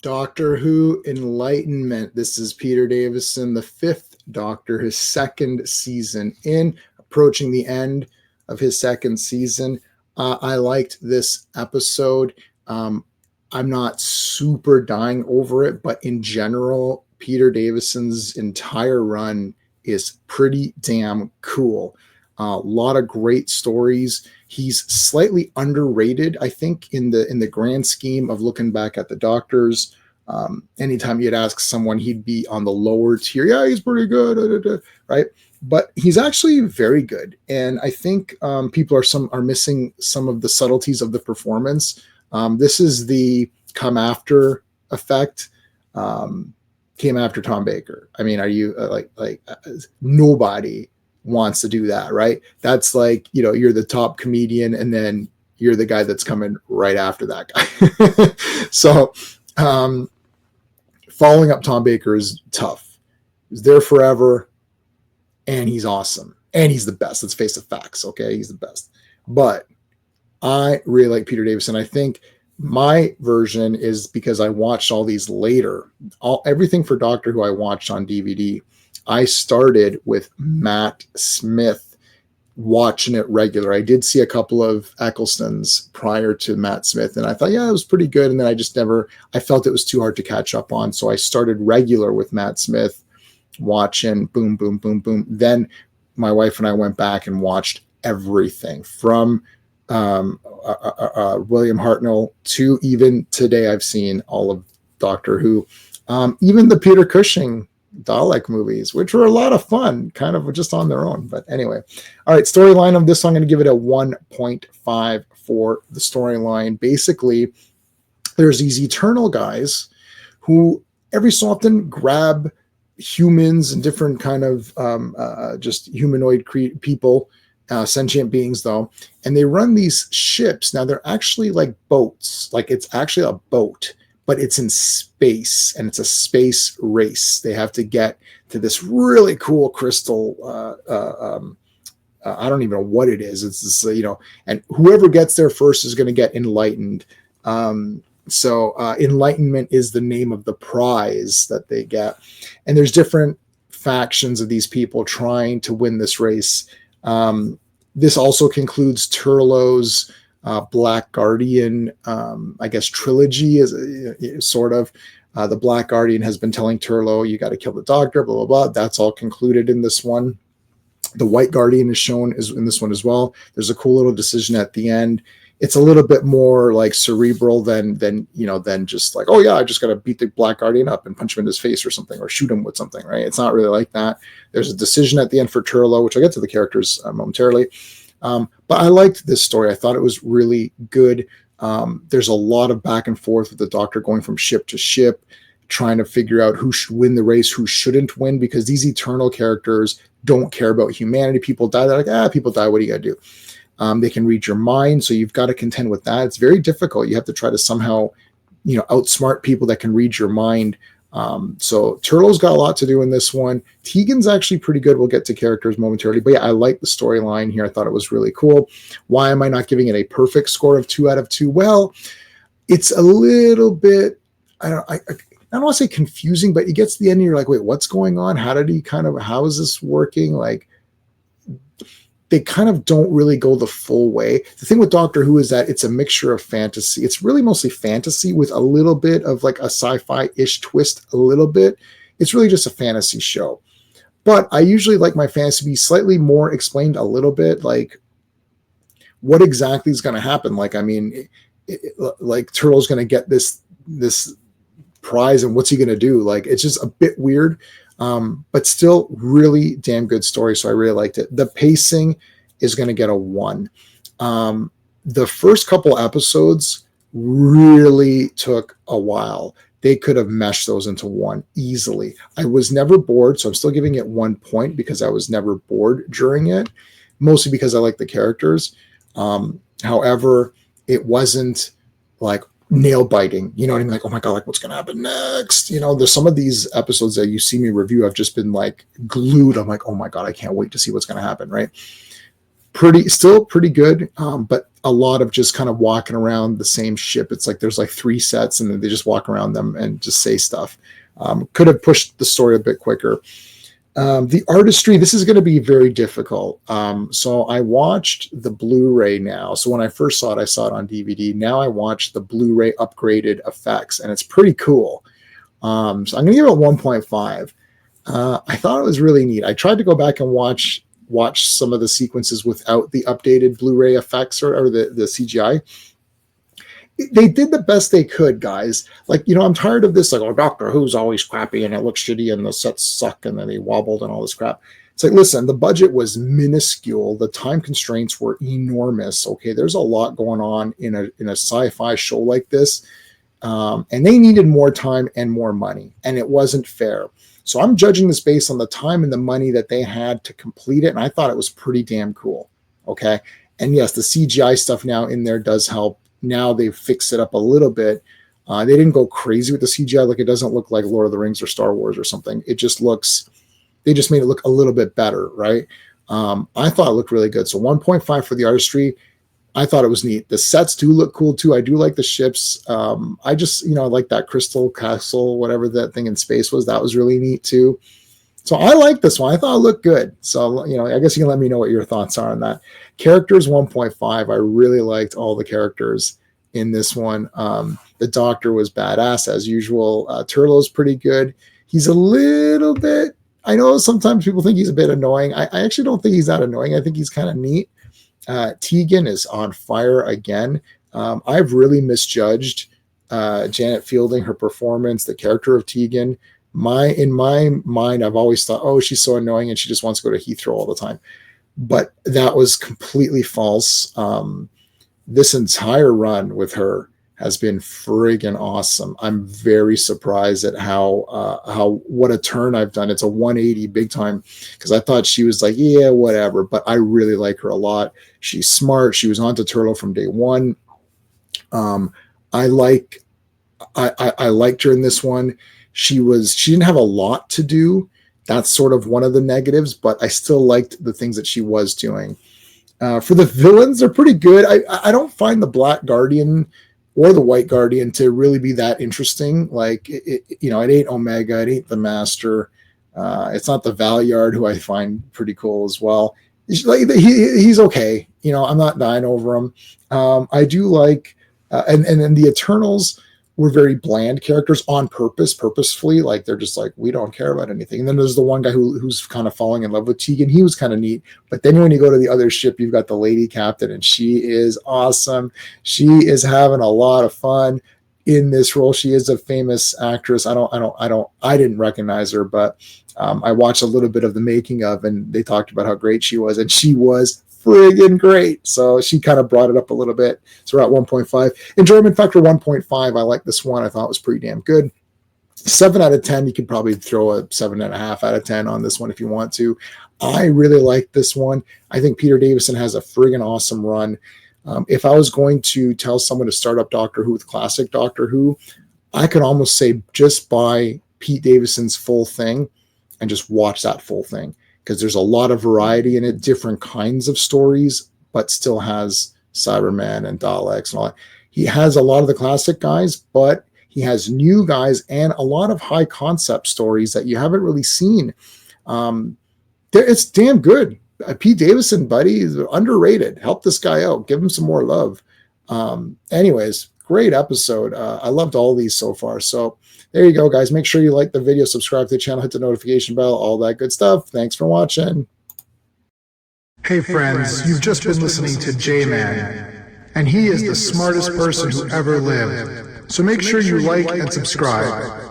Doctor Who Enlightenment. This is Peter Davison, the fifth Doctor, his second season in, approaching the end of his second season. I liked this episode. I'm not super dying over it, but in general, Peter Davison's entire run is pretty damn cool. A lot of great stories. He's slightly underrated, I think, in the grand scheme of looking back at the Doctors. Anytime you'd ask someone, he'd be on the lower tier. Yeah, he's pretty good, right? But he's actually very good, and I think people are missing some of the subtleties of the performance. This is the come after effect. Came after Tom Baker. I mean, are you nobody wants to do that, right? That's like, you're the top comedian and then you're the guy that's coming right after that guy. So following up Tom Baker is tough. He's there forever and he's awesome. And he's the best. Let's face the facts, okay? He's the best. But I really like Peter Davison. I think my version is because I watched all these later. Everything for Doctor Who I watched on DVD. I started with Matt Smith, watching it regular. I did see a couple of Ecclestons prior to Matt Smith, and I thought, yeah, it was pretty good. And then I felt it was too hard to catch up on. So I started regular with Matt Smith, watching boom, boom, boom, boom. Then my wife and I went back and watched everything from William Hartnell to even today. I've seen all of Doctor Who, even the Peter Cushing Dalek movies, which were a lot of fun, kind of just on their own. But anyway, all right, storyline of this, I'm going to give it a 1.5 for the storyline. Basically, there's these eternal guys who every so often grab humans and different kind of just humanoid people, sentient beings though, and they run these ships. Now they're actually like boats, like it's actually a boat, but it's in space and it's a space race. They have to get to this really cool crystal. I don't even know what it is. It's this, and whoever gets there first is going to get enlightened. So Enlightenment is the name of the prize that they get. And there's different factions of these people trying to win this race. This also concludes Turlough's Black Guardian, I guess, trilogy is sort of. The Black Guardian has been telling Turlough, you got to kill the Doctor, blah, blah, blah. That's all concluded in this one. The White Guardian is shown in this one as well. There's a cool little decision at the end. It's a little bit more like cerebral than just like, oh yeah, I just got to beat the Black Guardian up and punch him in his face or something, or shoot him with something, right? It's not really like that. There's a decision at the end for Turlough, which I'll get to the characters momentarily. But I liked this story. I thought it was really good. There's a lot of back and forth with the Doctor going from ship to ship, trying to figure out who should win the race, who shouldn't win, because these eternal characters don't care about humanity. People die. They're like, people die. What are you going to do? They can read your mind, so you've got to contend with that. It's very difficult. You have to try to somehow, outsmart people that can read your mind. So Turlough's got a lot to do in this one. Tegan's actually pretty good. We'll get to characters momentarily, but yeah, I like the storyline here. I thought it was really cool. Why am I not giving it a perfect score of 2 out of 2? Well, it's a little bit, I don't want to say confusing, but it gets to the end and you're like, wait, what's going on? How is this working? Like, they kind of don't really go the full way. The thing with Doctor Who is that it's a mixture of fantasy. It's really mostly fantasy with a little bit of like a sci-fi-ish twist, a little bit. It's really just a fantasy show. But I usually like my fantasy to be slightly more explained a little bit, like what exactly is going to happen. Like, I mean, like Turtle's going to get this prize and what's he going to do? Like, it's just a bit weird. But still really damn good story. So I really liked it. The pacing is going to get a 1. The first couple episodes really took a while. They could have meshed those into 1 easily. I was never bored, so I'm still giving it 1 point because I was never bored during it, mostly because I like the characters. However, it wasn't like nail biting, you know what I mean? Like, oh my God, like what's going to happen next? There's some of these episodes that you see me review, I've just been like glued. I'm like, oh my God, I can't wait to see what's going to happen, right? still pretty good, but a lot of just kind of walking around the same ship. It's like there's like 3 sets, and then they just walk around them and just say stuff. Could have pushed the story a bit quicker. The artistry, this is going to be very difficult. So I watched the Blu-ray now. So when I first saw it, I saw it on DVD. Now I watched the Blu-ray upgraded effects, and it's pretty cool. So I'm going to give it 1.5. I thought it was really neat. I tried to go back and watch some of the sequences without the updated Blu-ray effects or the CGI. They did the best they could, guys. Like, I'm tired of this, like, oh, Doctor Who's always crappy and it looks shitty and the sets suck and then they wobbled and all this crap. It's like, listen, the budget was minuscule. The time constraints were enormous. Okay, there's a lot going on in a sci-fi show like this. And they needed more time and more money, and it wasn't fair. So I'm judging this based on the time and the money that they had to complete it, and I thought it was pretty damn cool. Okay, and yes, the CGI stuff now in there does help. Now they've fixed it up a little bit. They didn't go crazy with the CGI. Like, it doesn't look like Lord of the Rings or Star Wars or something. It just looks, they just made it look a little bit better, right? I thought it looked really good. So 1.5 for the artistry. I thought it was neat. The sets do look cool too. I do like the ships. I just, I like that crystal castle, whatever that thing in space was. That was really neat too. So I like this one. I thought it looked good. So, I guess you can let me know what your thoughts are on that. Characters 1.5. I really liked all the characters in this one. The Doctor was badass as usual. Turlough's pretty good. He's a little bit, I know sometimes people think he's a bit annoying. I actually don't think he's that annoying. I think he's kind of neat. Tegan is on fire again. I've really misjudged Janet Fielding, her performance, the character of Tegan. In my mind, I've always thought, oh, she's so annoying and she just wants to go to Heathrow all the time. But that was completely false. This entire run with her has been friggin' awesome. I'm very surprised at what a turn I've done. It's a 180 big time, because I thought she was like, yeah, whatever, but I really like her a lot. She's smart. She was on to Turlough from day one. I liked her in this one. She didn't have a lot to do. That's sort of one of the negatives, but I still liked the things that she was doing. For the villains, they're pretty good. I don't find the Black Guardian or the White Guardian to really be that interesting. Like, it ain't Omega, it ain't the Master. It's not the Valyard, who I find pretty cool as well. He's okay. I'm not dying over him. I do like, and then the Eternals were very bland characters on purposefully. Like, they're just like, we don't care about anything. And then there's the one guy who's kind of falling in love with Tegan. He was kind of neat. But then when you go to the other ship, you've got the lady captain, and she is awesome. She is having a lot of fun in this role. She is a famous actress. I didn't recognize her, but I watched a little bit of the making of, and they talked about how great she was, and she was friggin' great. So she kind of brought it up a little bit. So we're at 1.5. Enjoyment factor 1.5. I like this one. I thought it was pretty damn good. 7 out of 10. You could probably throw a 7.5 out of 10 on this one if you want to. I really like this one. I think Peter Davison has a friggin' awesome run. If I was going to tell someone to start up Doctor Who with classic Doctor Who, I could almost say just buy Pete Davison's full thing and just watch that full thing, because there's a lot of variety in it, different kinds of stories, but still has Cybermen and Daleks and all that. He has a lot of the classic guys, but he has new guys and a lot of high concept stories that you haven't really seen. It's damn good. Pete Davison, buddy, is underrated. Help this guy out. Give him some more love. Anyways, great episode. I loved all these so far. So there you go, guys. Make sure you like the video, subscribe to the channel, hit the notification bell, all that good stuff. Thanks for watching. Hey friends, you've just been listening to J-Man, and he is the smartest person who ever lived. So make sure you like and subscribe.